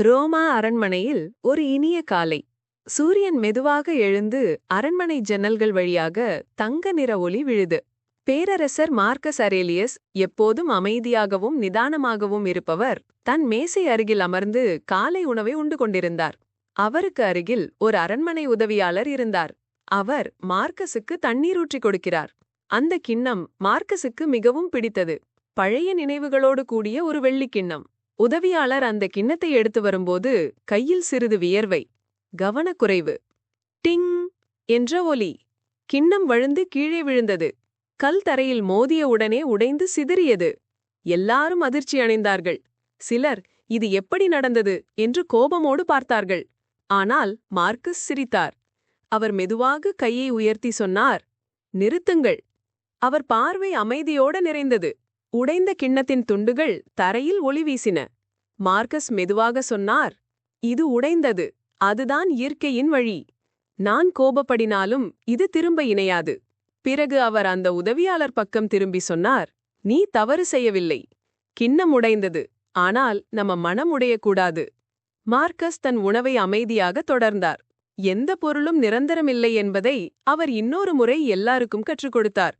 ரோமா அரண்மனையில் ஒரு இனிய காலை. சூரியன் மெதுவாக எழுந்து அரண்மனை ஜன்னல்கள் வழியாக தங்க நிற ஒளி விழுது. பேரரசர் மார்க்கஸ் அரேலியஸ், எப்போதும் அமைதியாகவும் நிதானமாகவும் இருப்பவர், தன் மேசை அருகில் அமர்ந்து காலை உணவை உண்டு கொண்டிருந்தார். அவருக்கு அருகில் ஒரு அரண்மனை உதவியாளர் இருந்தார். அவர் மார்க்கஸுக்கு தண்ணீர் ஊற்றிக் கொடுக்கிறார். அந்த கிண்ணம் மார்க்கஸுக்கு மிகவும் பிடித்தது. பழைய நினைவுகளோடு கூடிய ஒரு வெள்ளிக் கிண்ணம். உதவியாளர் அந்த கிண்ணத்தை எடுத்து வரும்போது கையில் சிறிது வியர்வை. கவனக்குறைவு. டிங் என்ற ஒலி. கிண்ணம் வழுந்து கீழே விழுந்தது. கல் தரையில் மோதிய உடனே உடைந்து சிதறியது. எல்லாரும் அதிர்ச்சி அடைந்தார்கள். சிலர் இது எப்படி நடந்தது என்று கோபமோடு பார்த்தார்கள். ஆனால் மார்க்கஸ் சிரித்தார். அவர் மெதுவாக கையை உயர்த்தி சொன்னார், நிறுத்துங்கள். அவர் பார்வை அமைதியோடு நிறைந்தது. உடைந்த கிண்ணத்தின் துண்டுகள் தரையில் ஒளி வீசின. மார்க்கஸ் மெதுவாக சொன்னார், இது உடைந்தது. அதுதான் இயற்கையின் வழி. நான் கோபப்படினாலும் இது திரும்ப இணையாது. பிறகு அவர் அந்த உதவியாளர் பக்கம் திரும்பி சொன்னார், நீ தவறு செய்யவில்லை. கிண்ணம் உடைந்தது, ஆனால் நம்ம மனம் உடையக்கூடாது. மார்க்கஸ் தன் உணவை அமைதியாக தொடர்ந்தார். எந்த பொருளும் நிரந்தரமில்லை என்பதை அவர் இன்னொரு முறை எல்லாருக்கும் கற்றுக் கொடுத்தார்.